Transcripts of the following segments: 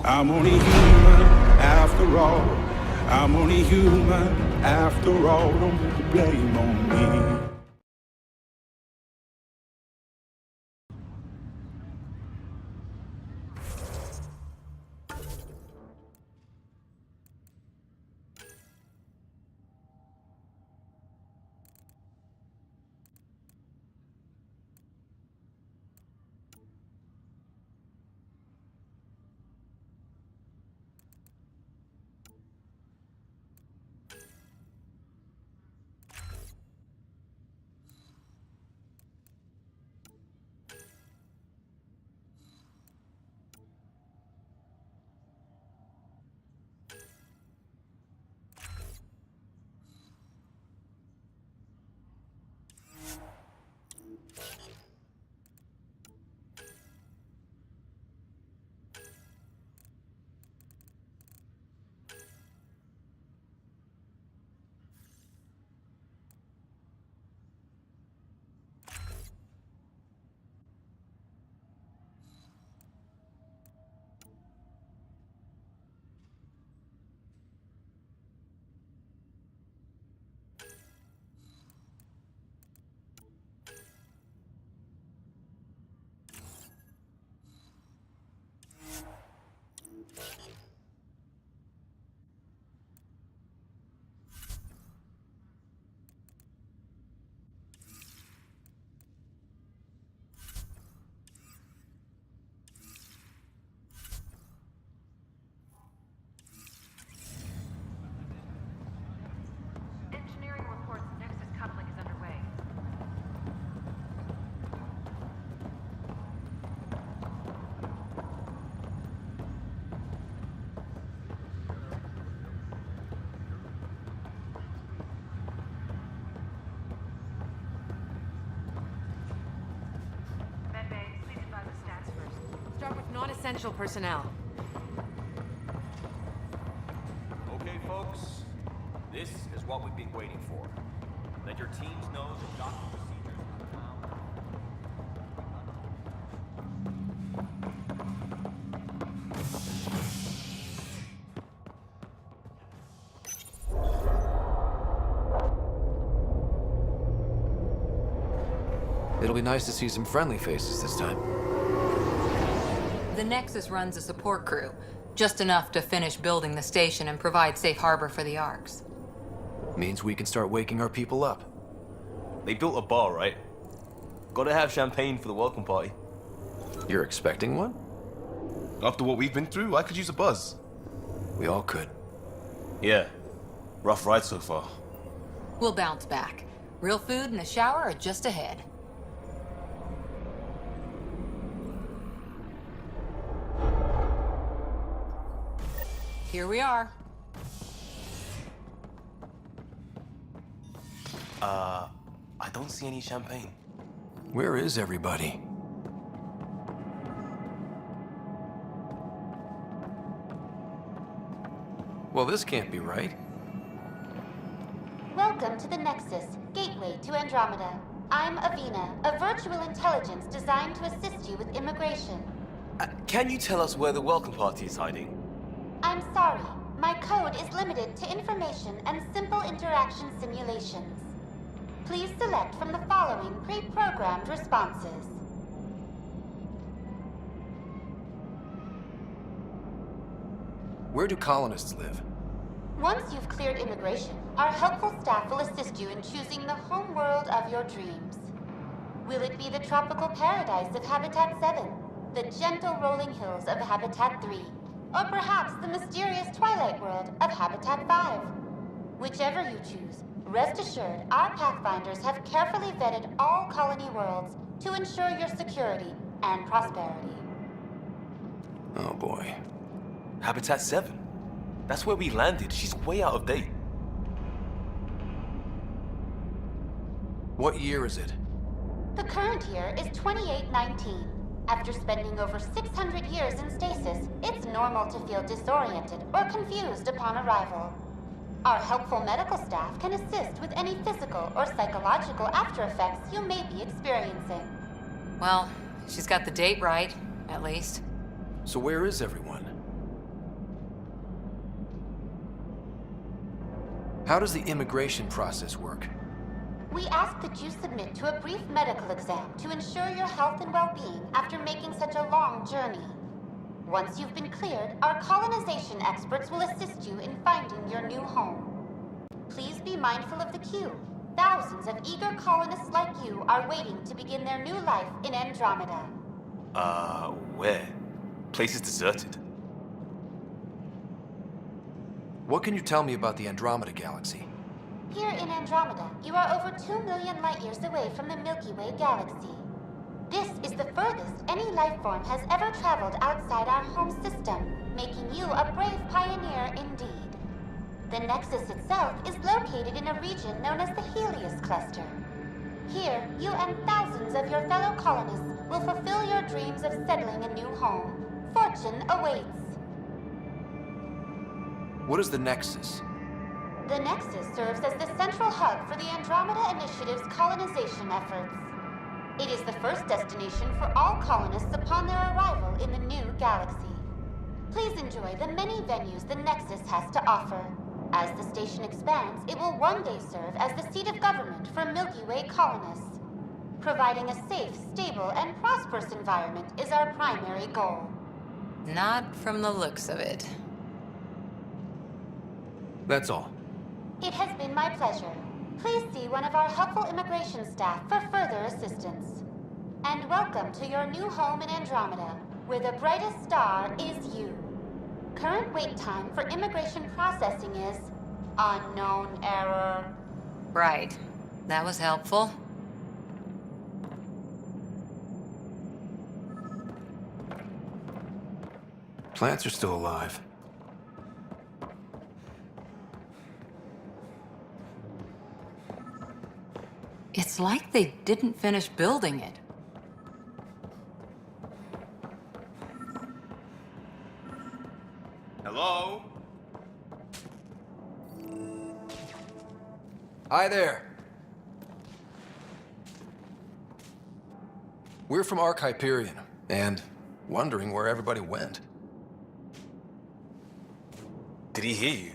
I'm only human after all. I'm only human after all. Don't put the blame on me. Start with non-essential personnel. Okay, folks. This is what we've been waiting for. Let your teams know the docking procedures are now. It'll be nice to see some friendly faces this time. The Nexus runs a support crew, just enough to finish building the station and provide safe harbor for the Arks. Means we can start waking our people up. They built a bar, right? Gotta have champagne for the welcome party. You're expecting one? After what we've been through, I could use a buzz. We all could. Yeah. Rough ride so far. We'll bounce back. Real food and a shower are just ahead. Here we are. I don't see any champagne. Where is everybody? Well, this can't be right. Welcome to the Nexus, gateway to Andromeda. I'm Avina, a virtual intelligence designed to assist you with immigration. Can you tell us where the welcome party is hiding? I'm sorry, my code is limited to information and simple interaction simulations. Please select from the following pre-programmed responses. Where do colonists live? Once you've cleared immigration, our helpful staff will assist you in choosing the home world of your dreams. Will it be the tropical paradise of Habitat 7, the gentle rolling hills of Habitat 3, or perhaps the mysterious twilight world of Habitat 5? Whichever you choose, rest assured our Pathfinders have carefully vetted all colony worlds to ensure your security and prosperity. Oh boy. Habitat 7. That's where we landed. She's way out of date. What year is it? The current year is 2819. After spending over 600 years in stasis, it's normal to feel disoriented or confused upon arrival. Our helpful medical staff can assist with any physical or psychological after effects you may be experiencing. Well, she's got the date right, at least. So where is everyone? How does the immigration process work? We ask that you submit to a brief medical exam to ensure your health and well-being after making such a long journey. Once you've been cleared, our colonization experts will assist you in finding your new home. Please be mindful of the queue. Thousands of eager colonists like you are waiting to begin their new life in Andromeda. Where? Place is deserted. What can you tell me about the Andromeda galaxy? Here in Andromeda, you are over 2 million light-years away from the Milky Way galaxy. This is the furthest any life form has ever traveled outside our home system, making you a brave pioneer indeed. The Nexus itself is located in a region known as the Helios Cluster. Here, you and thousands of your fellow colonists will fulfill your dreams of settling a new home. Fortune awaits. What is the Nexus? The Nexus serves as the central hub for the Andromeda Initiative's colonization efforts. It is the first destination for all colonists upon their arrival in the new galaxy. Please enjoy the many venues the Nexus has to offer. As the station expands, it will one day serve as the seat of government for Milky Way colonists. Providing a safe, stable, and prosperous environment is our primary goal. Not from the looks of it. That's all. It has been my pleasure. Please see one of our helpful immigration staff for further assistance. And welcome to your new home in Andromeda, where the brightest star is you. Current wait time for immigration processing is unknown error. Right. That was helpful. Plants are still alive. It's like they didn't finish building it. Hello? Hi there. We're from Ark Hyperion, and wondering where everybody went. Did he hear you?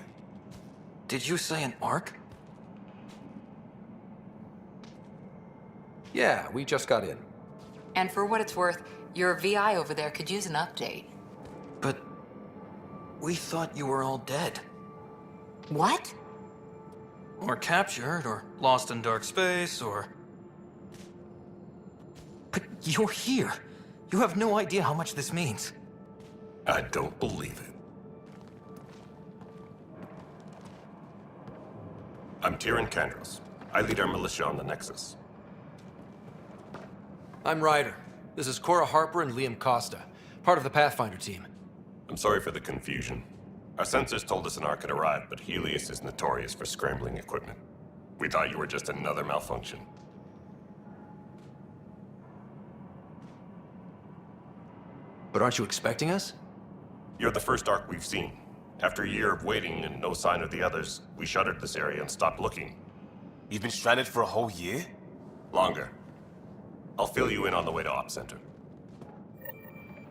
Did you say an Ark? Yeah, we just got in. And for what it's worth, your VI over there could use an update. But we thought you were all dead. What? Or captured, or lost in dark space, or... But you're here. You have no idea how much this means. I don't believe it. I'm Tyrion Kandros. I lead our militia on the Nexus. I'm Ryder. This is Cora Harper and Liam Costa, part of the Pathfinder team. I'm sorry for the confusion. Our sensors told us an Ark had arrived, but Helios is notorious for scrambling equipment. We thought you were just another malfunction. But aren't you expecting us? You're the first Ark we've seen. After a year of waiting and no sign of the others, we shuttered this area and stopped looking. You've been stranded for a whole year? Longer. I'll fill you in on the way to Op Center.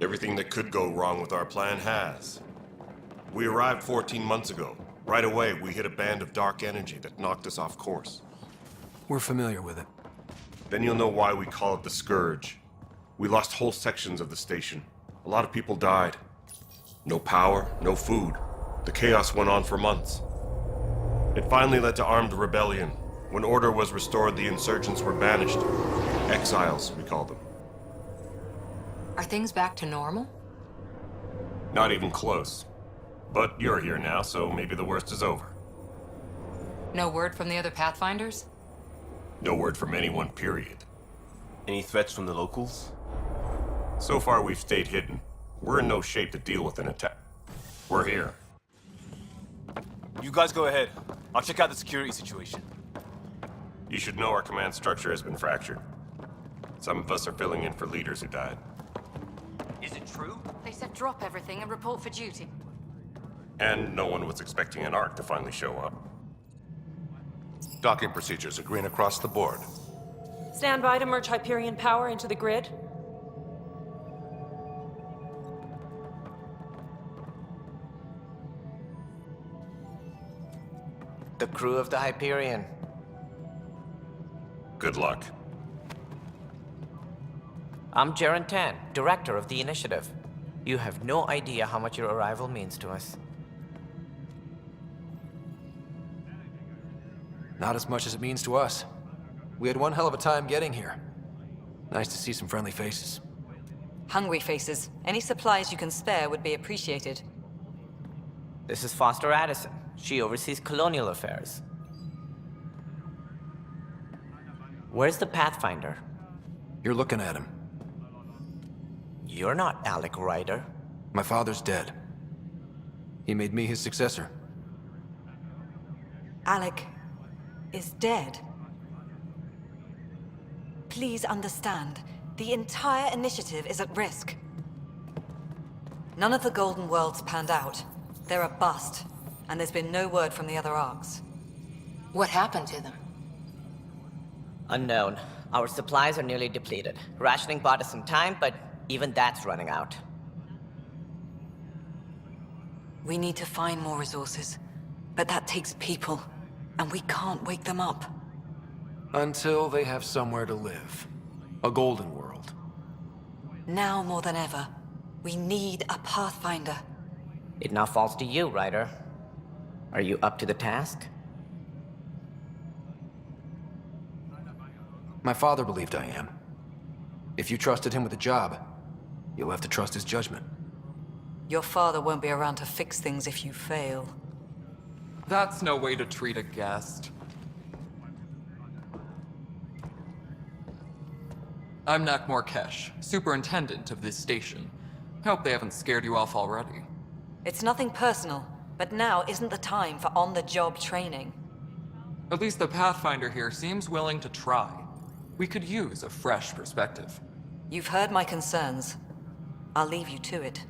Everything that could go wrong with our plan has. We arrived 14 months ago. Right away, we hit a band of dark energy that knocked us off course. We're familiar with it. Then you'll know why we call it the Scourge. We lost whole sections of the station. A lot of people died. No power, no food. The chaos went on for months. It finally led to armed rebellion. When order was restored, the insurgents were banished. Exiles, we call them. Are things back to normal? Not even close. But you're here now, so maybe the worst is over. No word from the other Pathfinders? No word from anyone, period. Any threats from the locals? So far, we've stayed hidden. We're in no shape to deal with an attack. We're here. You guys go ahead. I'll check out the security situation. You should know our command structure has been fractured. Some of us are filling in for leaders who died. Is it true? They said drop everything and report for duty. And no one was expecting an Ark to finally show up. Docking procedures are green across the board. Stand by to merge Hyperion power into the grid. the crew of the Hyperion. Good luck. I'm Jaren Tan, director of the initiative. You have no idea how much your arrival means to us. Not as much as it means to us. We had one hell of a time getting here. Nice to see some friendly faces. Hungry faces. Any supplies you can spare would be appreciated. This is Foster Addison. She oversees colonial affairs. Where's the Pathfinder? You're looking at him. You're not Alec Ryder. My father's dead. He made me his successor. Alec is dead. Please understand, the entire initiative is at risk. None of the Golden Worlds panned out. They're a bust, and there's been no word from the other arcs. What happened to them? Unknown. Our supplies are nearly depleted. Rationing bought us some time, but even that's running out. We need to find more resources, but that takes people, and we can't wake them up. Until they have somewhere to live. A golden world. Now more than ever, we need a Pathfinder. It now falls to you, Ryder. Are you up to the task? My father believed I am. If you trusted him with the job, you'll have to trust his judgment. Your father won't be around to fix things if you fail. That's no way to treat a guest. I'm Nak Morkesh, superintendent of this station. Hope they haven't scared you off already. It's nothing personal, but now isn't the time for on-the-job training. At least the Pathfinder here seems willing to try. We could use a fresh perspective. You've heard my concerns. I'll leave you to it.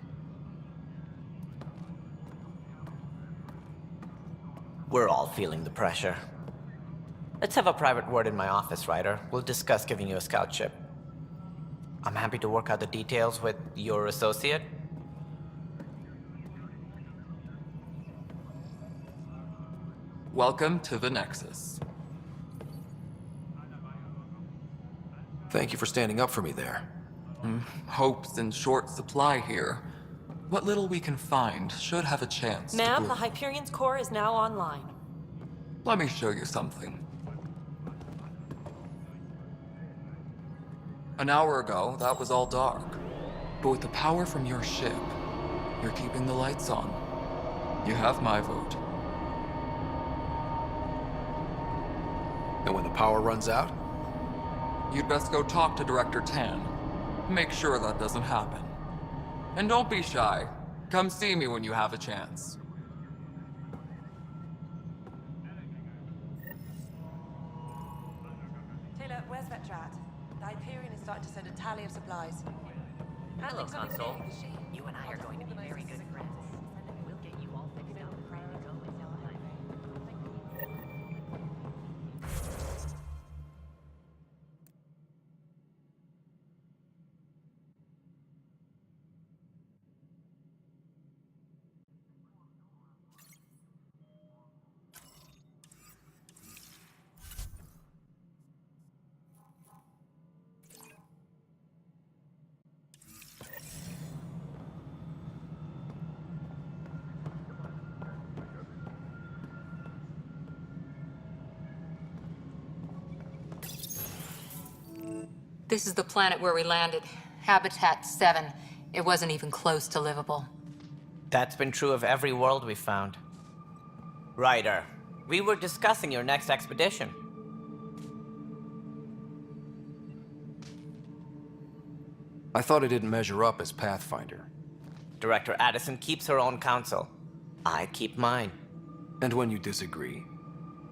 We're all feeling the pressure. Let's have a private word in my office, Ryder. We'll discuss giving you a scout ship. I'm happy to work out the details with your associate. Welcome to the Nexus. Thank you for standing up for me there. Hope's in short supply here. What little we can find should have a chance Ma'am, to the Hyperion's core is now online. Let me show you something. An hour ago, that was all dark. But with the power from your ship, you're keeping the lights on. You have my vote. And when the power runs out? You'd best go talk to Director Tan. Make sure that doesn't happen. And don't be shy. Come see me when you have a chance. Taylor, where's Vetrat? The Hyperion is starting to send a tally of supplies. Hello, Console. You and I are going to be very good friends. We'll get you all fixed up, ready to go in no time. This is the planet where we landed. Habitat 7. It wasn't even close to livable. That's been true of every world we've found. Ryder, we were discussing your next expedition. I thought I didn't measure up as Pathfinder. Director Addison keeps her own counsel. I keep mine. And when you disagree?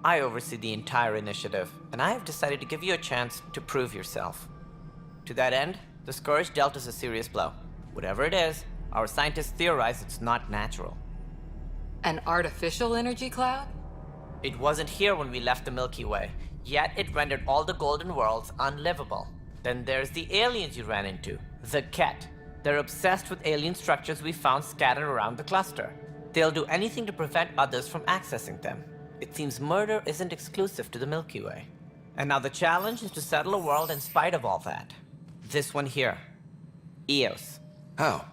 I oversee the entire initiative, and I have decided to give you a chance to prove yourself. To that end, the Scourge dealt us a serious blow. Whatever it is, our scientists theorize it's not natural. An artificial energy cloud? It wasn't here when we left the Milky Way, yet it rendered all the Golden Worlds unlivable. Then there's the aliens you ran into, the Ket. They're obsessed with alien structures we found scattered around the cluster. They'll do anything to prevent others from accessing them. It seems murder isn't exclusive to the Milky Way. And now the challenge is to settle a world in spite of all that. This one here. Eos. How?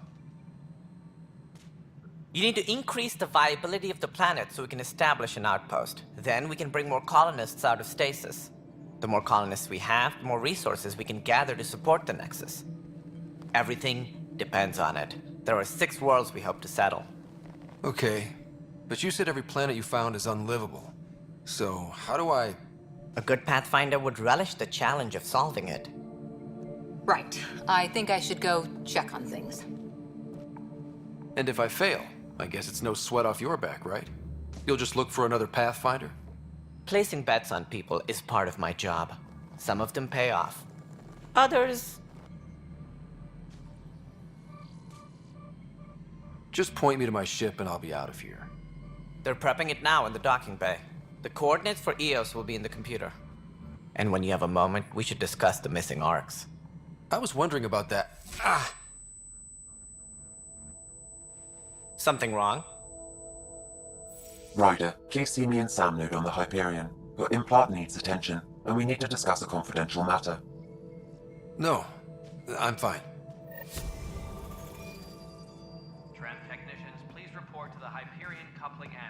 You need to increase the viability of the planet so we can establish an outpost. Then we can bring more colonists out of stasis. The more colonists we have, the more resources we can gather to support the Nexus. Everything depends on it. There are 6 worlds we hope to settle. Okay, but you said every planet you found is unlivable. So, how do I... A good Pathfinder would relish the challenge of solving it. Right. I think I should go check on things. And if I fail, I guess it's no sweat off your back, right? You'll just look for another Pathfinder? Placing bets on people is part of my job. Some of them pay off. Others... Just point me to my ship and I'll be out of here. They're prepping it now in the docking bay. The coordinates for Eos will be in the computer. And when you have a moment, we should discuss the missing arcs. I was wondering about that. Ah! Something wrong? Ryder, please see me and Sam Node on the Hyperion. Your implant needs attention, and we need to discuss a confidential matter. No, I'm fine. Tram technicians, please report to the Hyperion coupling annex.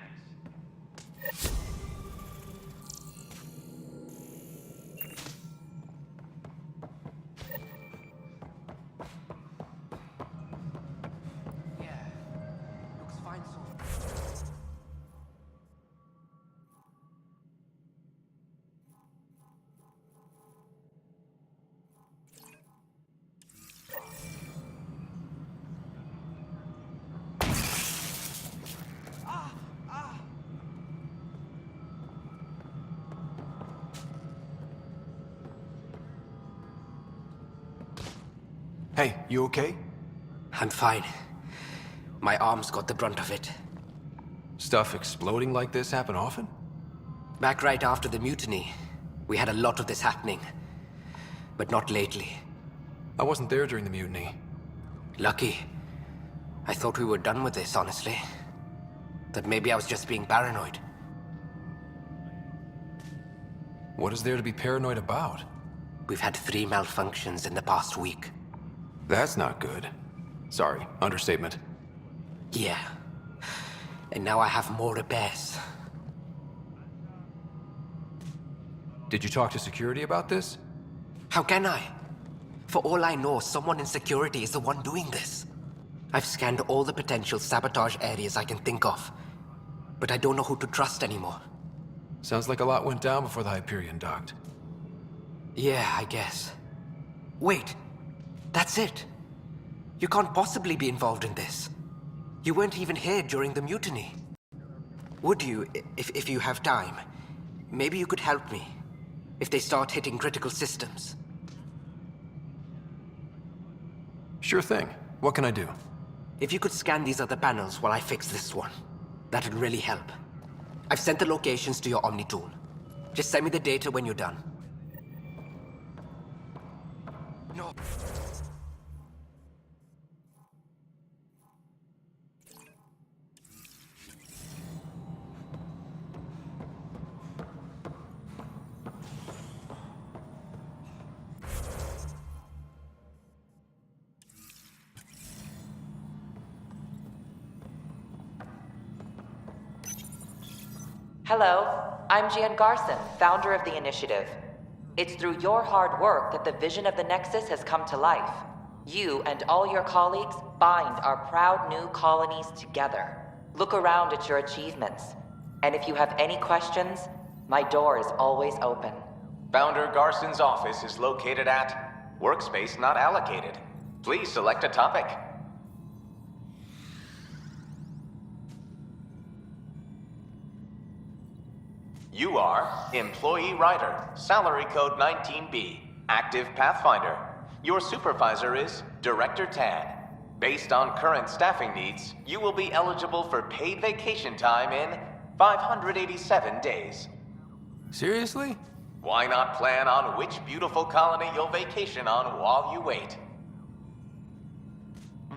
Hey, you okay? I'm fine. My arms got the brunt of it. Stuff exploding like this happen often? Back right after the mutiny, we had a lot of this happening. But not lately. I wasn't there during the mutiny. Lucky. I thought we were done with this, honestly. That maybe I was just being paranoid. What is there to be paranoid about? We've had 3 malfunctions in the past week. That's not good. Sorry, understatement. Yeah. And now I have more repairs. Did you talk to security about this? How can I? For all I know, someone in security is the one doing this. I've scanned all the potential sabotage areas I can think of. But I don't know who to trust anymore. Sounds like a lot went down before the Hyperion docked. Yeah, I guess. Wait. That's it. You can't possibly be involved in this. You weren't even here during the mutiny. Would you, if you have time? Maybe you could help me. If they start hitting critical systems. Sure thing. What can I do? If you could scan these other panels while I fix this one, that'd really help. I've sent the locations to your Omni tool. Just send me the data when you're done. No. Hello, I'm Jan Garson, founder of the initiative. It's through your hard work that the vision of the Nexus has come to life. You and all your colleagues bind our proud new colonies together. Look around at your achievements. And if you have any questions, my door is always open. Founder Garson's office is located at Workspace Not Allocated. Please select a topic. You are Employee Writer, Salary Code 19B, Active Pathfinder. Your supervisor is Director Tan. Based on current staffing needs, you will be eligible for paid vacation time in 587 days. Seriously? Why not plan on which beautiful colony you'll vacation on while you wait?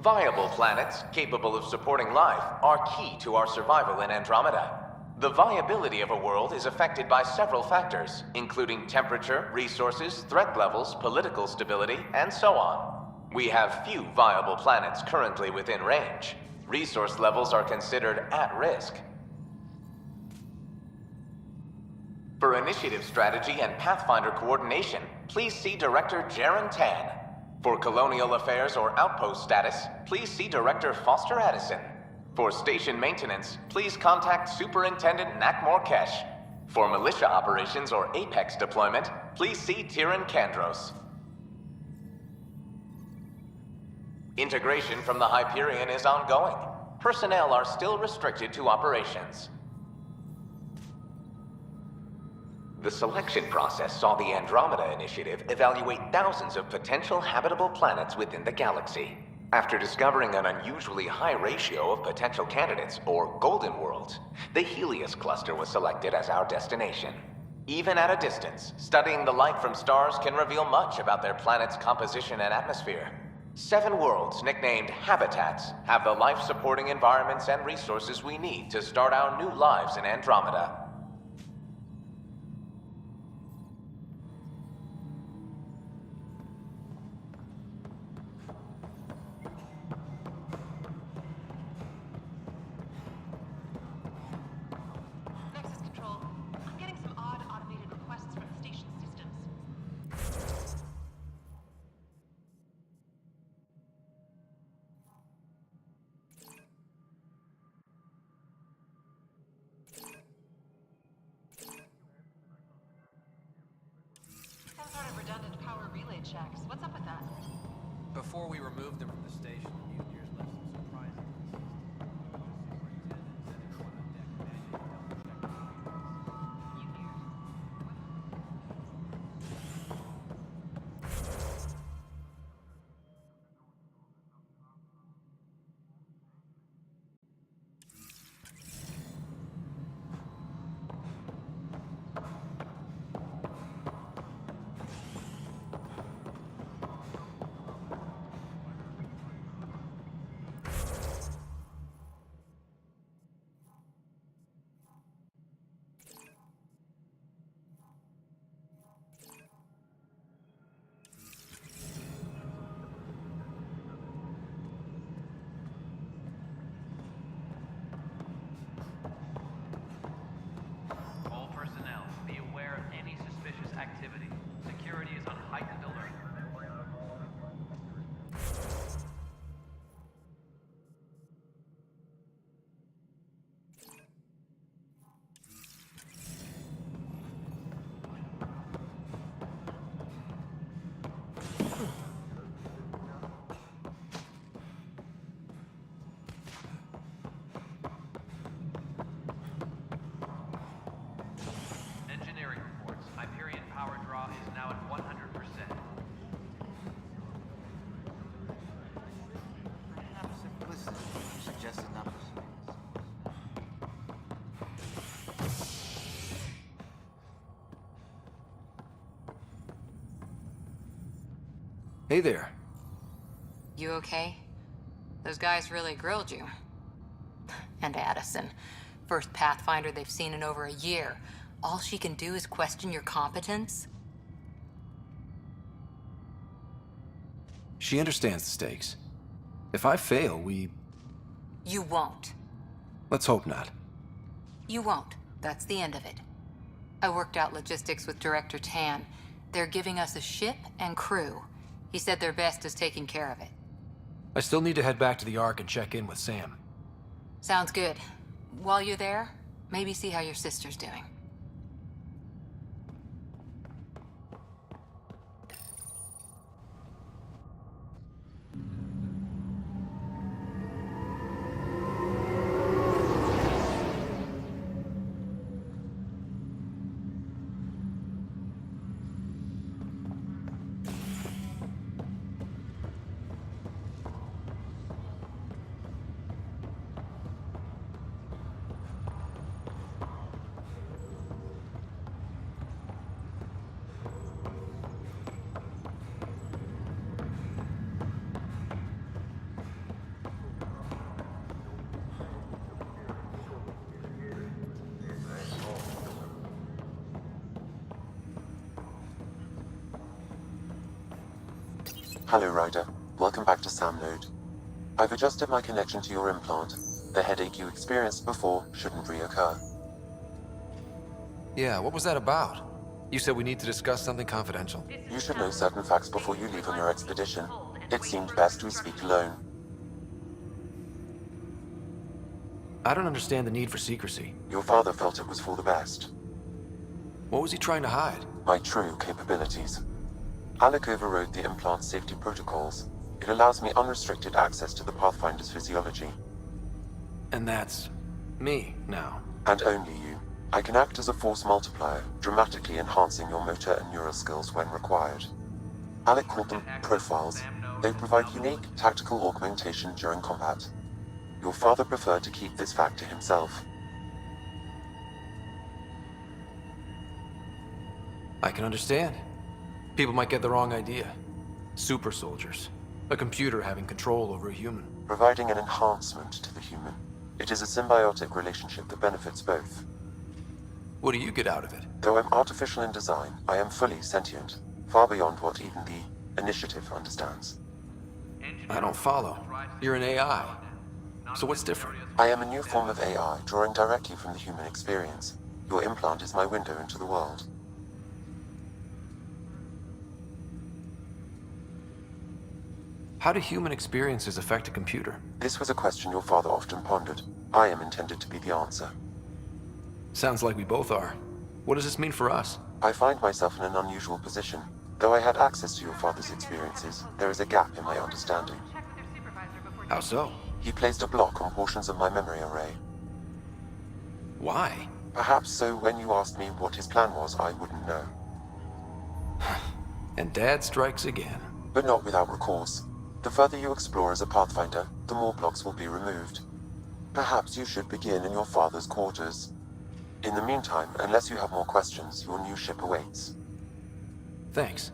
Viable planets capable of supporting life are key to our survival in Andromeda. The viability of a world is affected by several factors, including temperature, resources, threat levels, political stability, and so on. We have few viable planets currently within range. Resource levels are considered at risk. For initiative strategy and Pathfinder coordination, please see Director Jaren Tan. For colonial affairs or outpost status, please see Director Foster Addison. For station maintenance, please contact Superintendent Nakmor Kesh. For militia operations or Apex deployment, please see Tyran Kandros. Integration from the Hyperion is ongoing. Personnel are still restricted to operations. The selection process saw the Andromeda Initiative evaluate thousands of potential habitable planets within the galaxy. After discovering an unusually high ratio of potential candidates, or golden worlds, the Helios cluster was selected as our destination. Even at a distance, studying the light from stars can reveal much about their planet's composition and atmosphere. 7 worlds, nicknamed habitats, have the life-supporting environments and resources we need to start our new lives in Andromeda. Checks. What's up with that? Before we removed them from the station, the mutineers left some surprises. Hey there. You okay? Those guys really grilled you. And Addison. First Pathfinder they've seen in over a year. All she can do is question your competence? She understands the stakes. If I fail, You won't. Let's hope not. You won't. That's the end of it. I worked out logistics with Director Tan. They're giving us a ship and crew. He said their best is taking care of it. I still need to head back to the Ark and check in with Sam. Sounds good. While you're there, maybe see how your sister's doing. Hello, Ryder. Welcome back to Sam Node. I've adjusted my connection to your implant. The headache you experienced before shouldn't reoccur. Yeah, what was that about? You said we need to discuss something confidential. You should know certain facts before you leave on your expedition. It seemed best we speak alone. I don't understand the need for secrecy. Your father felt it was for the best. What was he trying to hide? My true capabilities. Alec overrode the implant's safety protocols. It allows me unrestricted access to the Pathfinder's physiology. And that's me now. And only you. I can act as a force multiplier, dramatically enhancing your motor and neural skills when required. Alec called them profiles. They provide unique tactical augmentation during combat. Your father preferred to keep this fact to himself. I can understand. People might get the wrong idea. Super soldiers. A computer having control over a human. Providing an enhancement to the human. It is a symbiotic relationship that benefits both. What do you get out of it? Though I'm artificial in design, I am fully sentient, far beyond what even the Initiative understands. I don't follow. You're an AI. So what's different? I am a new form of AI, drawing directly from the human experience. Your implant is my window into the world. How do human experiences affect a computer? This was a question your father often pondered. I am intended to be the answer. Sounds like we both are. What does this mean for us? I find myself in an unusual position. Though I had access to your father's experiences, there is a gap in my understanding. How so? He placed a block on portions of my memory array. Why? Perhaps so when you asked me what his plan was, I wouldn't know. And Dad strikes again. But not without recourse. The further you explore as a Pathfinder, the more blocks will be removed. Perhaps you should begin in your father's quarters. In the meantime, unless you have more questions, your new ship awaits. Thanks.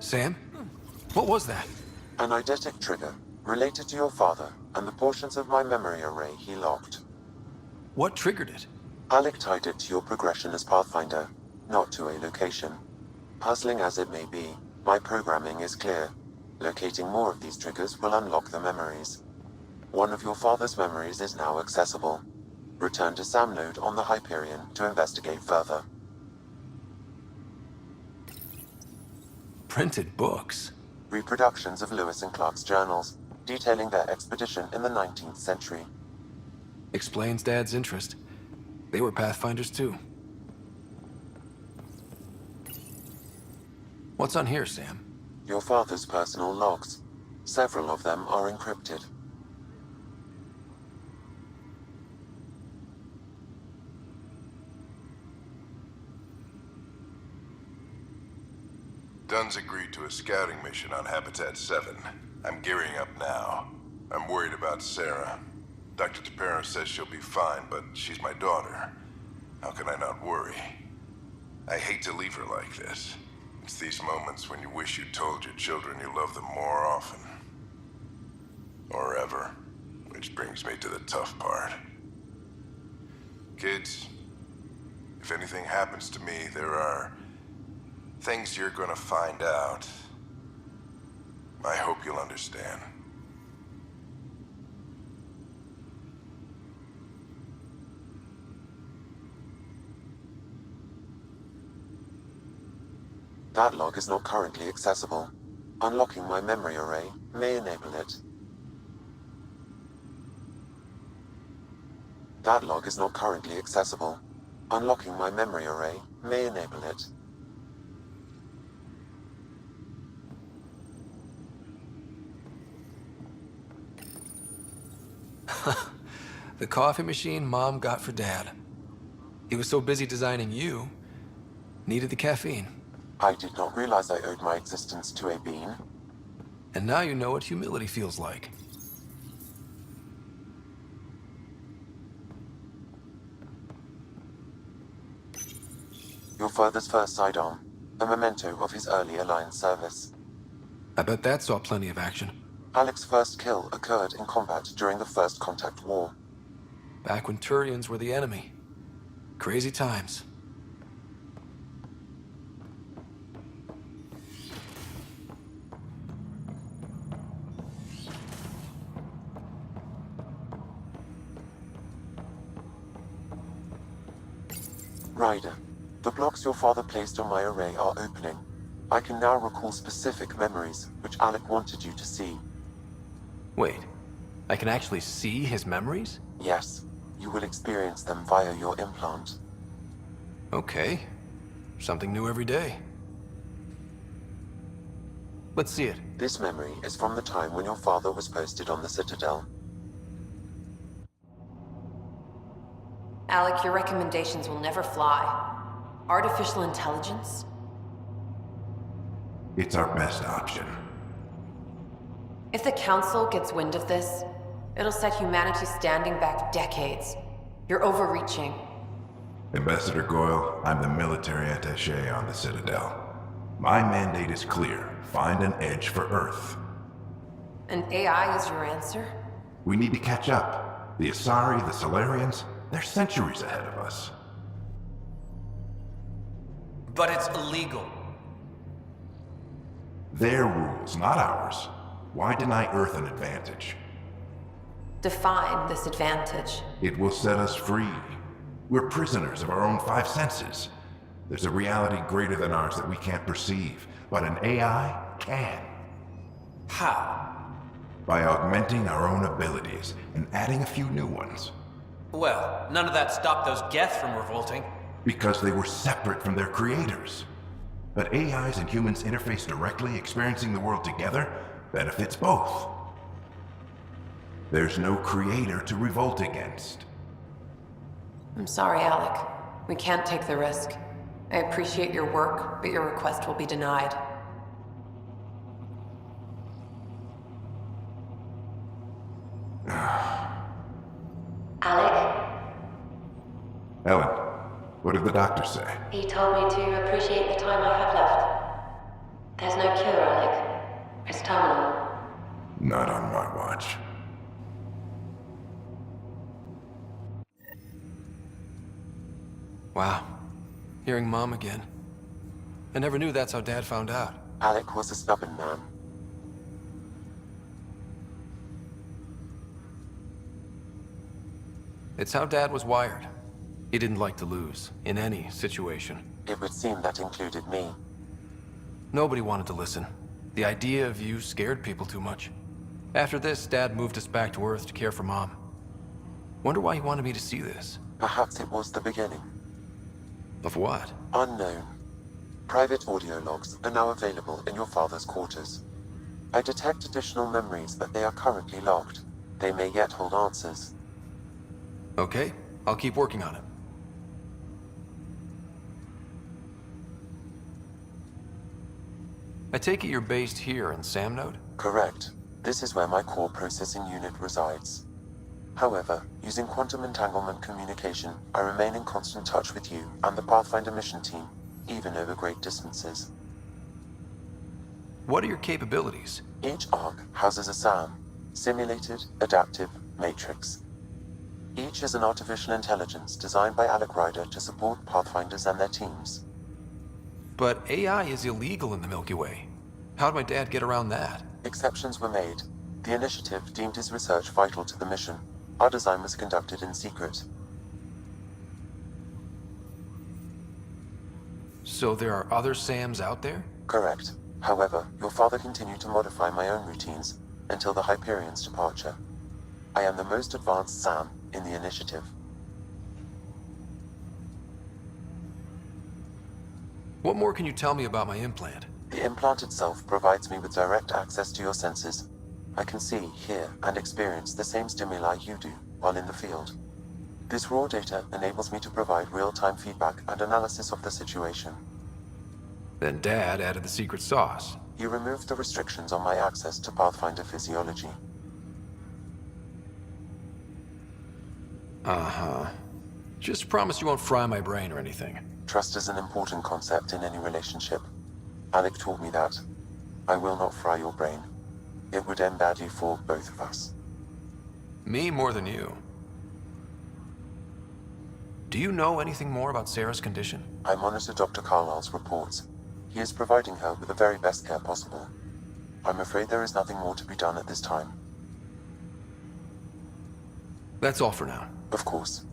Sam? What was that? An eidetic trigger, related to your father, and the portions of my memory array he locked. What triggered it? Alec tied it to your progression as Pathfinder, not to a location. Puzzling as it may be, my programming is clear. Locating more of these triggers will unlock the memories. One of your father's memories is now accessible. Return to Sam node on the Hyperion to investigate further. Printed books? Reproductions of Lewis and Clark's journals, detailing their expedition in the 19th century. Explains Dad's interest. They were Pathfinders too. What's on here, Sam? Your father's personal logs. Several of them are encrypted. Dunn's agreed to a scouting mission on Habitat 7. I'm gearing up now. I'm worried about Sarah. Dr. Tapero says she'll be fine, but she's my daughter. How can I not worry? I hate to leave her like this. It's these moments when you wish you told your children you love them more often. Or ever. Which brings me to the tough part. Kids, if anything happens to me, there are things you're gonna find out. I hope you'll understand. That log is not currently accessible. Unlocking my memory array may enable it. That log is not currently accessible. Unlocking my memory array may enable it. The coffee machine Mom got for Dad. He was so busy designing you, needed the caffeine. I did not realize I owed my existence to a bean. And now you know what humility feels like. Your father's first sidearm, a memento of his early Alliance service. I bet that saw plenty of action. Alec's first kill occurred in combat during the First Contact War. Back when Turians were the enemy. Crazy times. Ryder, the blocks your father placed on my array are opening. I can now recall specific memories, which Alec wanted you to see. Wait, I can actually see his memories? Yes, you will experience them via your implant. Okay. Something new every day. Let's see it. This memory is from the time when your father was posted on the Citadel. Alec, your recommendations will never fly. Artificial intelligence? It's our best option. If the Council gets wind of this, it'll set humanity standing back decades. You're overreaching. Ambassador Goyle, I'm the military attaché on the Citadel. My mandate is clear. Find an edge for Earth. And AI is your answer? We need to catch up. The Asari, the Solarians, they're centuries ahead of us. But it's illegal. Their rules, not ours. Why deny Earth an advantage? Define this advantage. It will set us free. We're prisoners of our own five senses. There's a reality greater than ours that we can't perceive, but an AI can. How? By augmenting our own abilities and adding a few new ones. Well, none of that stopped those Geth from revolting. Because they were separate from their creators. But AIs and humans interface directly, experiencing the world together, benefits both. There's no creator to revolt against. I'm sorry, Alec. We can't take the risk. I appreciate your work, but your request will be denied. Alec? Ellen, what did the doctor say? He told me to appreciate the time I have left. There's no cure, Alec. It's terminal. Not on my watch. Wow. Hearing Mom again. I never knew that's how Dad found out. Alec was a stubborn man. It's how Dad was wired. He didn't like to lose, in any situation. It would seem that included me. Nobody wanted to listen. The idea of you scared people too much. After this, Dad moved us back to Earth to care for Mom. Wonder why he wanted me to see this. Perhaps it was the beginning. Of what? Unknown. Private audio logs are now available in your father's quarters. I detect additional memories, but they are currently locked. They may yet hold answers. Okay, I'll keep working on it. I take it you're based here in Samnode? Correct. This is where my core processing unit resides. However, using quantum entanglement communication, I remain in constant touch with you and the Pathfinder mission team, even over great distances. What are your capabilities? Each ARC houses a SAM, Simulated Adaptive Matrix. Each is an artificial intelligence designed by Alec Ryder to support Pathfinders and their teams. But AI is illegal in the Milky Way. How'd my dad get around that? Exceptions were made. The initiative deemed his research vital to the mission. Our design was conducted in secret. So there are other SAMs out there? Correct. However, your father continued to modify my own routines until the Hyperion's departure. I am the most advanced SAM in the initiative. What more can you tell me about my implant? The implant itself provides me with direct access to your senses. I can see, hear, and experience the same stimuli you do while in the field. This raw data enables me to provide real-time feedback and analysis of the situation. Then Dad added the secret sauce. He removed the restrictions on my access to Pathfinder physiology. Uh-huh. Just promise you won't fry my brain or anything. Trust is an important concept in any relationship. Alec taught me that. I will not fry your brain. It would end badly for both of us. Me more than you. Do you know anything more about Sarah's condition? I monitor Dr. Carlisle's reports. He is providing her with the very best care possible. I'm afraid there is nothing more to be done at this time. That's all for now. Of course.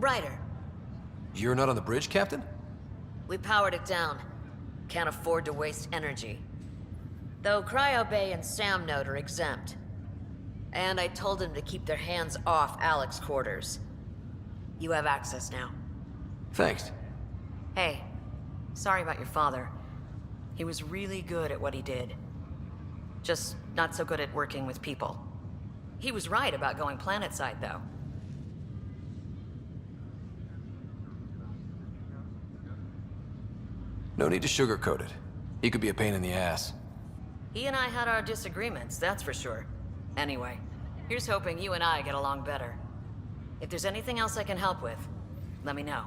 Ryder, You're not on the bridge, Captain? we powered it down. Can't afford to waste energy. Though Cryo Bay and Sam Note are exempt. And I told them to keep their hands off Alec's quarters. You have access now. Thanks. Hey, sorry about your father. He was really good at what he did. Just not so good at working with people. He was right about going planetside, though. No need to sugarcoat it. He could be a pain in the ass. He and I had our disagreements, that's for sure. Anyway, here's hoping you and I get along better. If there's anything else I can help with, let me know.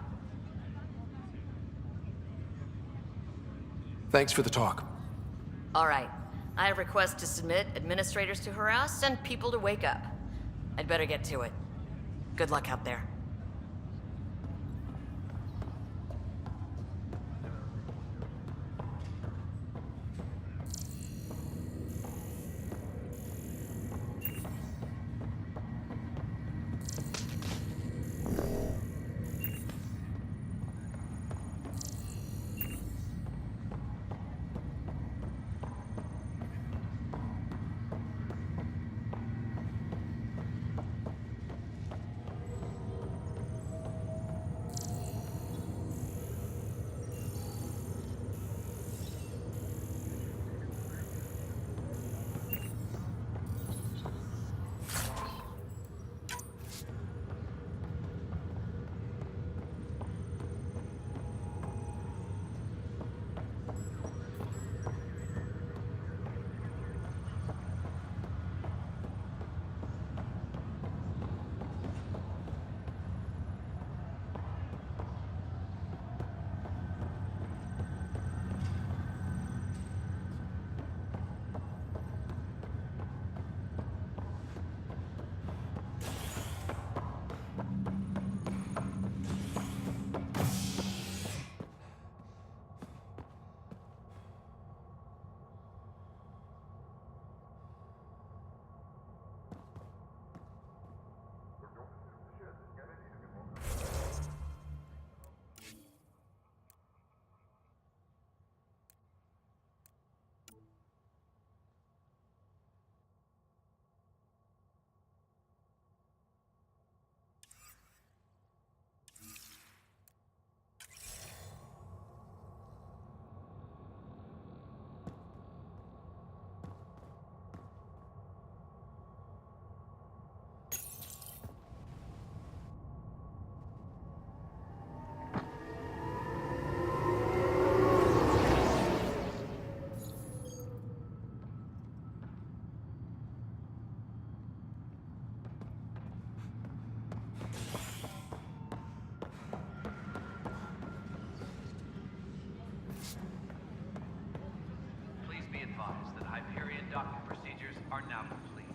Thanks for the talk. All right. I have requests to submit, administrators to harass, and people to wake up. I'd better get to it. Good luck out there. docking procedures are now complete.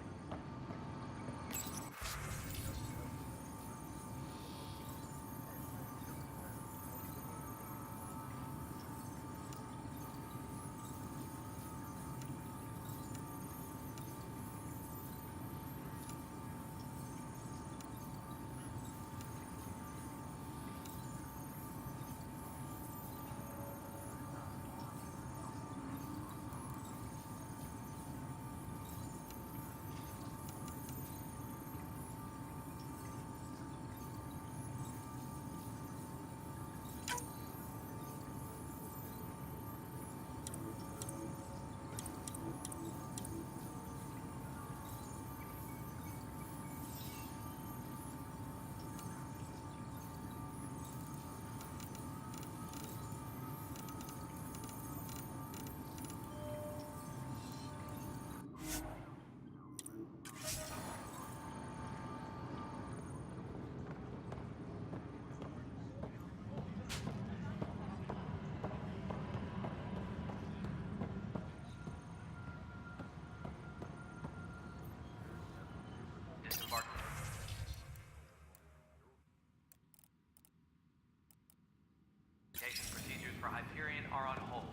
Debarkation procedures for Hyperion are on hold.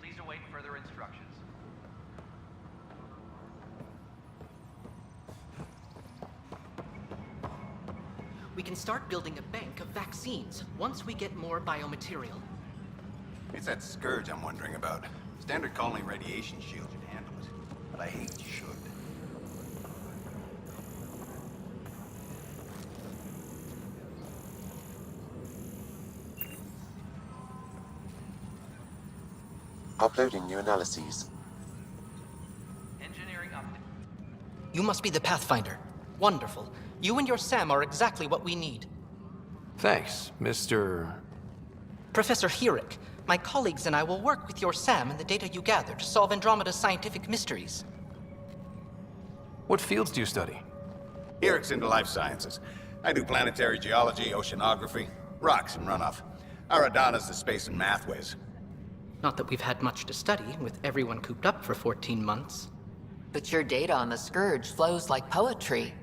Please await further instructions. We can start building a bank of vaccines once we get more biomaterial. It's that scourge I'm wondering about. Standard colony radiation shield should handle it, but I hate should. Uploading new analyses. Engineering update. You must be the Pathfinder. Wonderful. You and your Sam are exactly what we need. Thanks, Mr. Professor Herrick, my colleagues and I will work with your Sam and the data you gather to solve Andromeda's scientific mysteries. What fields do you study? Herrick's into life sciences. I do planetary geology, oceanography, rocks and runoff. Aradana's the space and math whiz. Not that we've had much to study, with everyone cooped up for 14 months. But your data on the Scourge flows like poetry.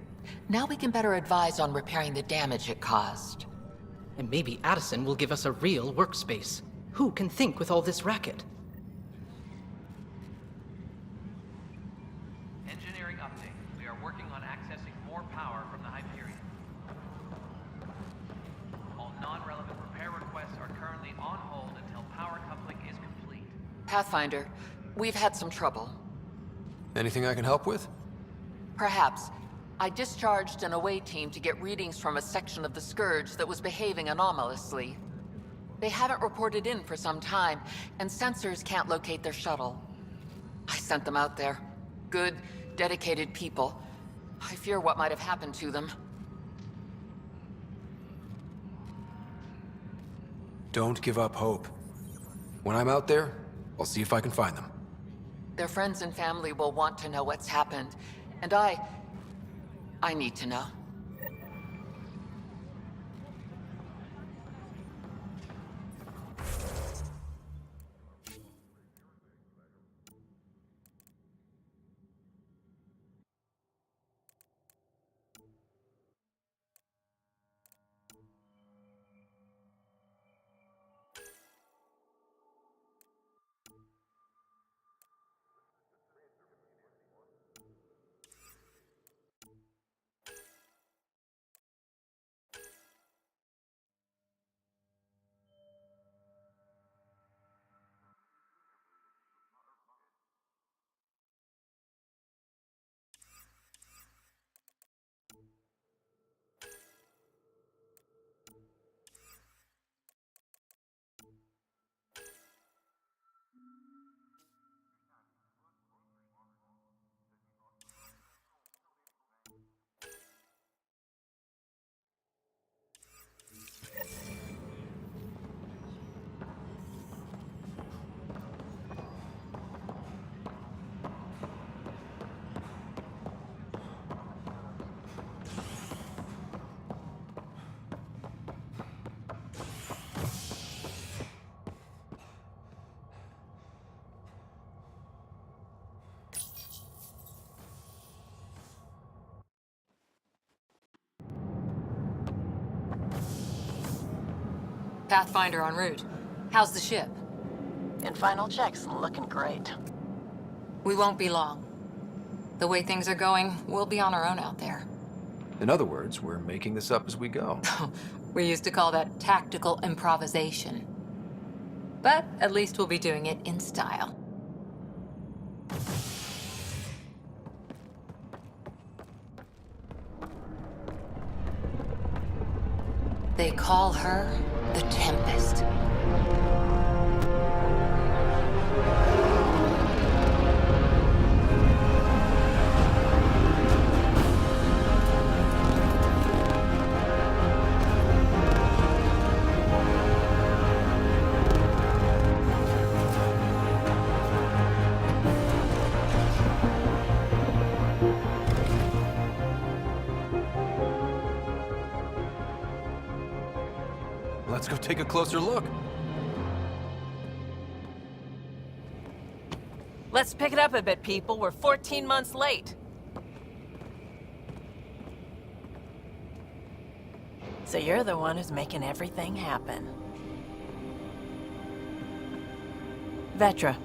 Now we can better advise on repairing the damage it caused. And maybe Addison will give us a real workspace. Who can think with all this racket? Engineering update. We are working on accessing more power from the Hyperion. All non-relevant repair requests are currently on hold until power coupling is complete. Pathfinder, we've had some trouble. Anything I can help with? Perhaps. I discharged an away team to get readings from a section of the Scourge that was behaving anomalously. They haven't reported in for some time, and sensors can't locate their shuttle. I sent them out there. Good, dedicated people. I fear what might have happened to them. Don't give up hope. When I'm out there, I'll see if I can find them. Their friends and family will want to know what's happened, and I need to know. Pathfinder en route. How's the ship? In final checks, looking great. We won't be long. The way things are going, we'll be on our own out there. In other words, we're making this up as we go. We used to call that tactical improvisation. But at least we'll be doing it in style. They call her the Tempest. Let's go take a closer look. Let's pick it up a bit, people. We're 14 months late. So you're the one who's making everything happen. Vetra.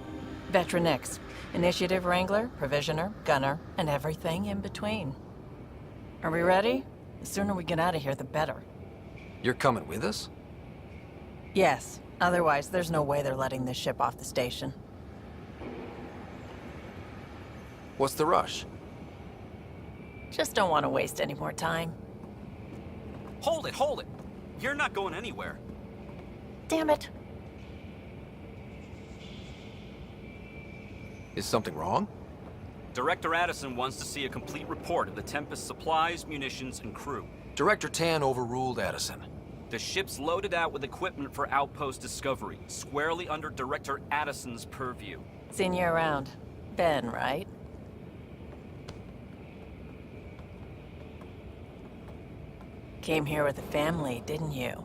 Vetra Nix. Initiative Wrangler, Provisioner, Gunner, and everything in between. Are we ready? The sooner we get out of here, the better. You're coming with us? Yes. Otherwise, there's no way they're letting this ship off the station. What's the rush? Just don't want to waste any more time. Hold it, hold it! You're not going anywhere. Damn it. Is something wrong? Director Addison wants to see a complete report of the Tempest's supplies, munitions, and crew. Director Tan overruled Addison. The ship's loaded out with equipment for outpost discovery, squarely under Director Addison's purview. Seen you around. Ben, right? Came here with a family, didn't you?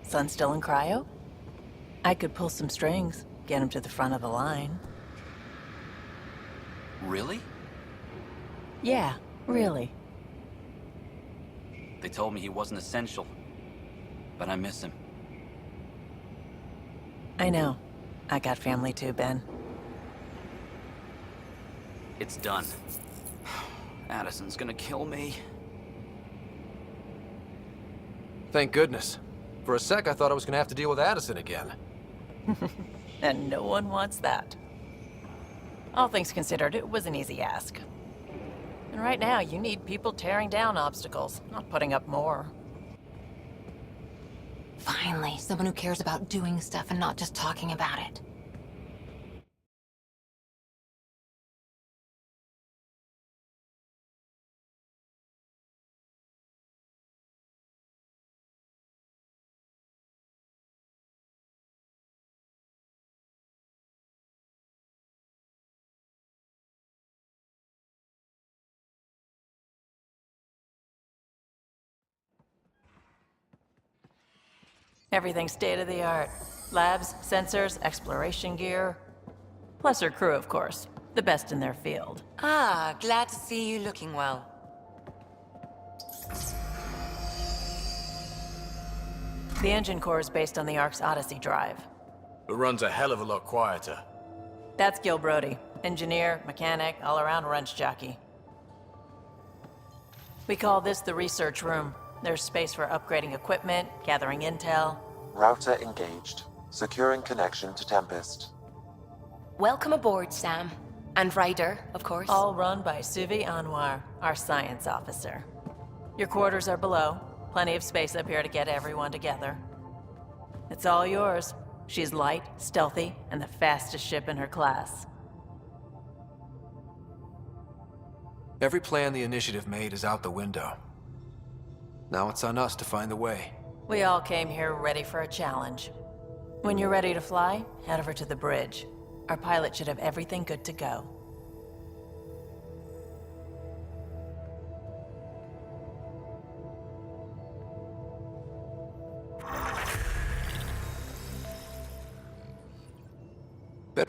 Son still in cryo? I could pull some strings, get him to the front of the line. Really? Yeah, really. They told me he wasn't essential, but I miss him. I know. I got family too, Ben. It's done. Addison's gonna kill me. Thank goodness. For a sec, I thought I was gonna have to deal with Addison again. And no one wants that. All things considered, it was an easy ask. And right now, you need people tearing down obstacles, not putting up more. Finally, someone who cares about doing stuff and not just talking about it. Everything's state-of-the-art. Labs, sensors, exploration gear. Plus her crew, of course. The best in their field. Ah, glad to see you looking well. The engine core is based on the Ark's Odyssey drive. It runs a hell of a lot quieter. That's Gil Brody. Engineer, mechanic, all-around wrench jockey. We call this the research room. There's space for upgrading equipment, gathering intel. Router engaged. Securing connection to Tempest. Welcome aboard, Sam. And Ryder, of course. All run by Suvi Anwar, our science officer. Your quarters are below. Plenty of space up here to get everyone together. It's all yours. She's light, stealthy, and the fastest ship in her class. Every plan the Initiative made is out the window. Now it's on us to find the way. We all came here ready for a challenge. When you're ready to fly, head over to the bridge. Our pilot should have everything good to go. Bet-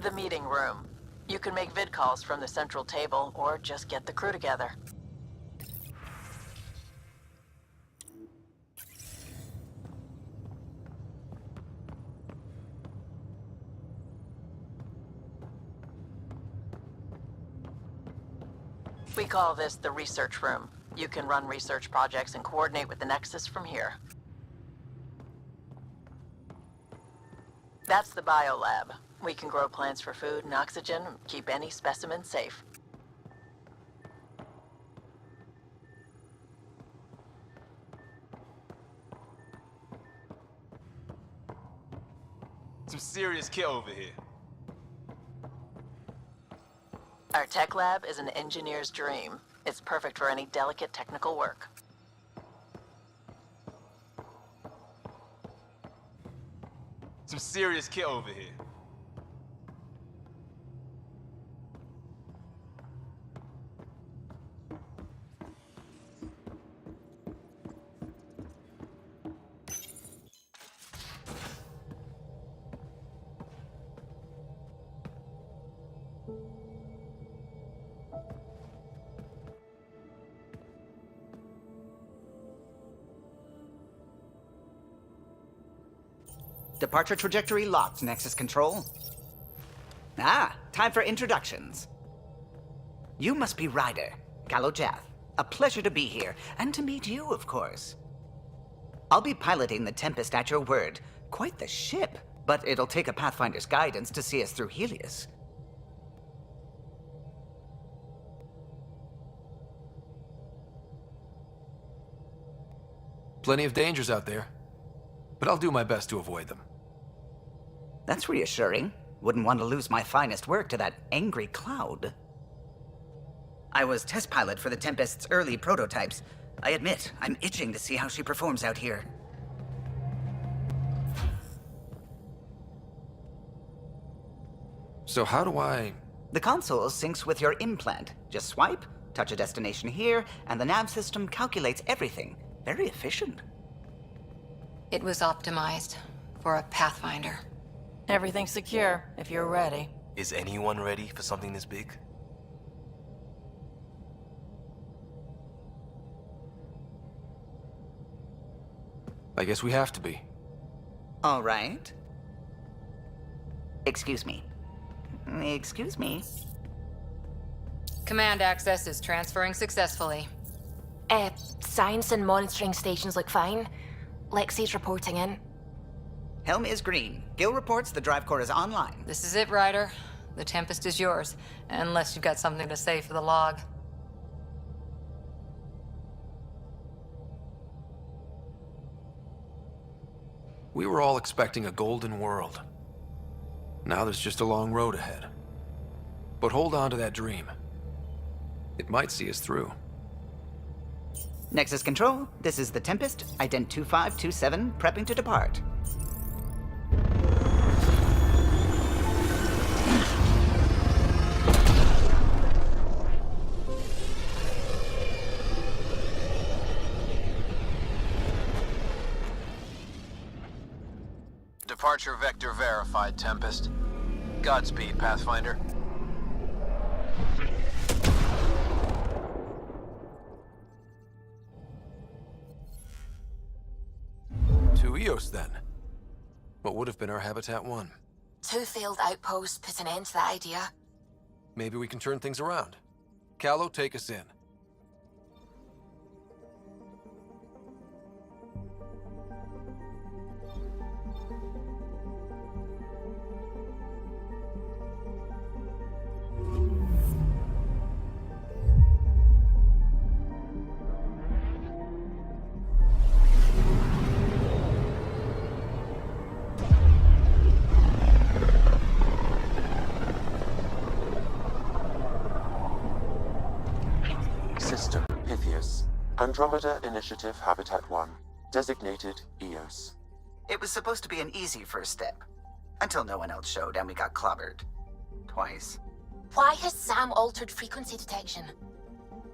The meeting room. You can make vid calls from the central table, or just get the crew together. We call this the research room. You can run research projects and coordinate with the Nexus from here. That's the biolab. We can grow plants for food and oxygen, keep any specimen safe. Some serious kit over here. Our tech lab is an engineer's dream. It's perfect for any delicate technical work. Some serious kit over here. Departure trajectory locked, Nexus Control. Ah, time for introductions. You must be Ryder, Kalojath. A pleasure to be here, and to meet you, of course. I'll be piloting the Tempest at your word. Quite the ship, but it'll take a Pathfinder's guidance to see us through Helios. Plenty of dangers out there, but I'll do my best to avoid them. That's reassuring. Wouldn't want to lose my finest work to that angry cloud. I was test pilot for the Tempest's early prototypes. I admit, I'm itching to see how she performs out here. So how do I... The console syncs with your implant. Just swipe, touch a destination here, and the nav system calculates everything. Very efficient. It was optimized for a Pathfinder. Everything's secure, if you're ready. Is anyone ready for something this big? I guess we have to be. All right. Excuse me. Excuse me. Command access is transferring successfully. Science and monitoring stations look fine. Lexi's reporting in. Helm is green. Gil reports the drive core is online. This is it, Ryder. The Tempest is yours, unless you've got something to say for the log. We were all expecting a golden world. Now there's just a long road ahead. But hold on to that dream. It might see us through. Nexus Control, this is the Tempest, ident 2527, prepping to depart. Departure vector verified, Tempest. Godspeed, Pathfinder. To Eos, then. What would have been our Habitat 1. 2 failed outposts put an end to that idea. Maybe we can turn things around. Calo, take us in. System, Pythias. Andromeda Initiative Habitat 1. Designated Eos. It was supposed to be an easy first step. Until no one else showed and we got clobbered. Twice. Why has Sam altered frequency detection?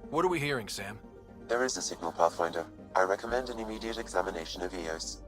What are we hearing, Sam? There is a signal, Pathfinder. I recommend an immediate examination of Eos.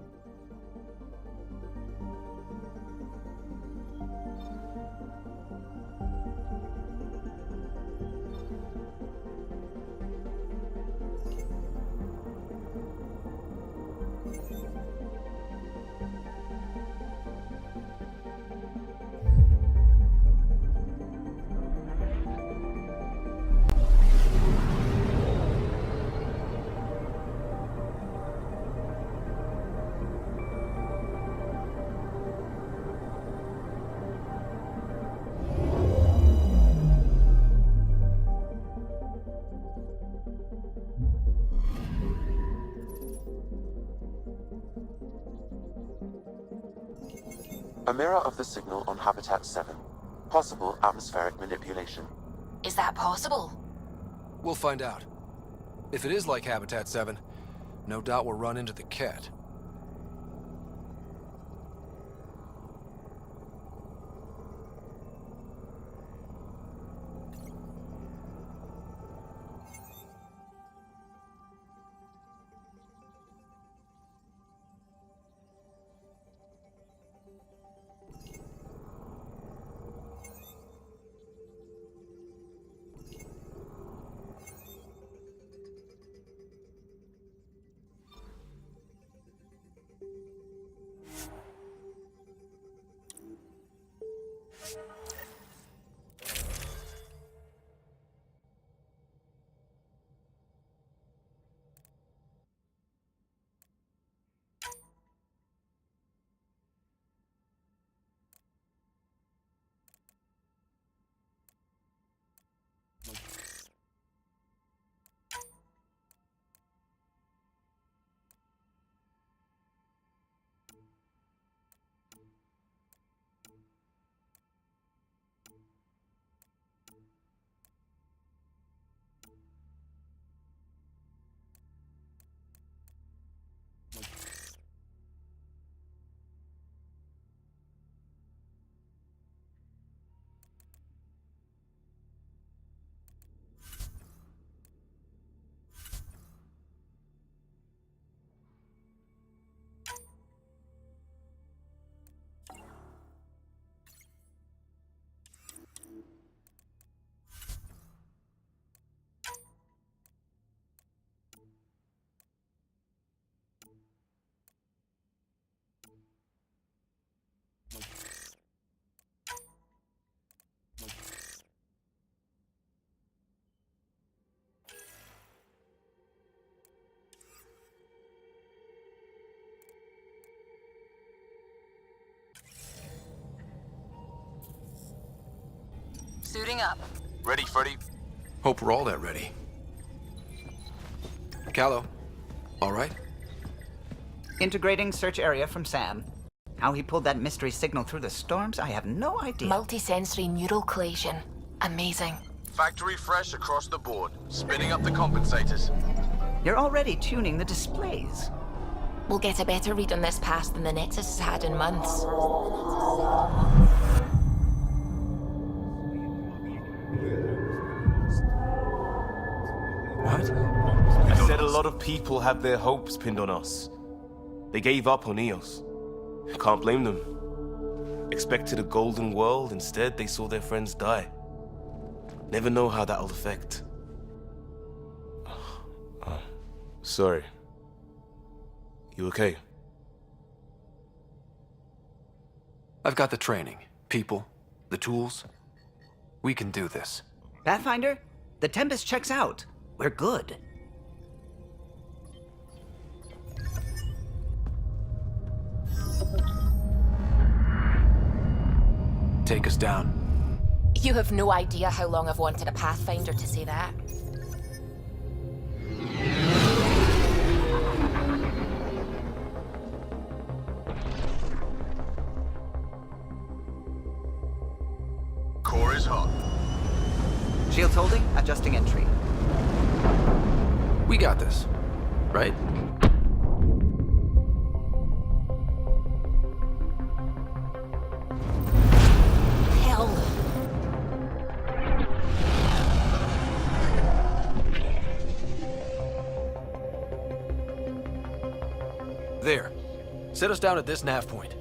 A mirror of the signal on Habitat 7. Possible atmospheric manipulation. Is that possible? We'll find out. If it is like Habitat 7, no doubt we'll run into the cat. Suiting up. Ready, Freddy? Hope we're all that ready. Callow, all right? Integrating search area from Sam. How he pulled that mystery signal through the storms, I have no idea. Multisensory neural collation. Amazing. Factory fresh across the board. Spinning up the compensators. You're already tuning the displays. We'll get a better read on this pass than the Nexus has had in months. What? I said a lot of people have their hopes pinned on us. They gave up on Eos. Can't blame them. Expected a golden world, instead they saw their friends die. Never know how that'll affect. Sorry. You okay? I've got the training, people, the tools. We can do this. Pathfinder, the Tempest checks out. We're good. Take us down. You have no idea how long I've wanted a Pathfinder to say that. Core is hot. Shields holding, adjusting entry. We got this, right? Hell. There. Set us down at this nav point.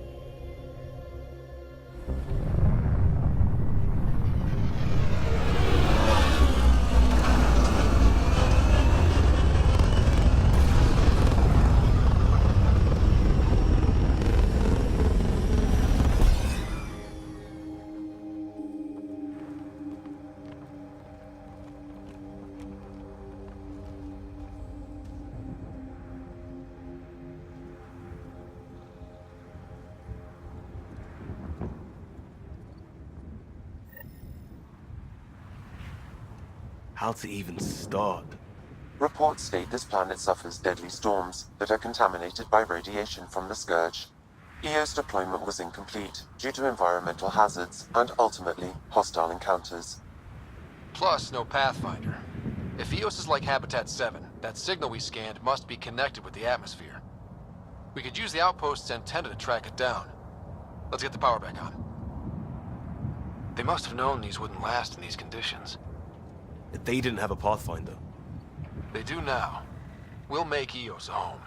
How to even start? Reports state this planet suffers deadly storms that are contaminated by radiation from the Scourge. EO's deployment was incomplete due to environmental hazards and ultimately hostile encounters. Plus, no Pathfinder. If EOS is like Habitat 7, that signal we scanned must be connected with the atmosphere. We could use the outpost's antenna to track it down. Let's get the power back on. They must have known these wouldn't last in these conditions. They didn't have a Pathfinder. They do now. We'll make EOS a home.